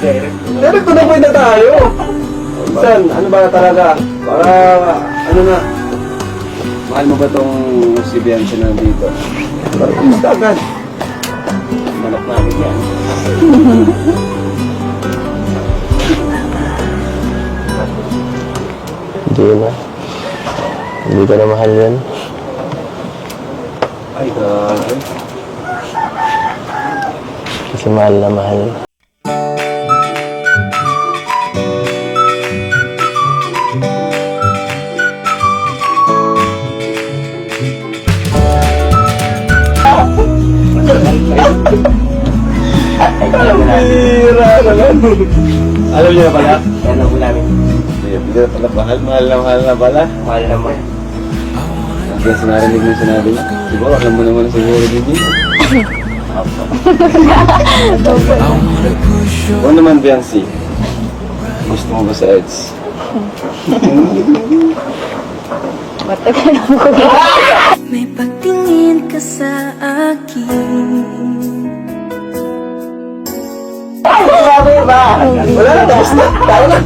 Direct to the point na tayo. San, ano ba talaga? Para, ano na, mahal mo ba tong si Bianca na dito? Para kumusta agad? Manap namin yan. Hindi na. Hindi ko na mahal yan. Ay, grabe. Kasi mahal na mahal. Hira naman. Alam niyo na pala? Alam mo namin. Hindi na pala mahal na pala. Mahal naman. Kaya sinarinig mo yung sinabi niya. Siguro, alam mo naman siguro din yun. O naman, Biancy, gusto mo ba sa EDS? Matagal lang ko. May pagtingin ka sa akin. Wala na, tapos na. Tayo na.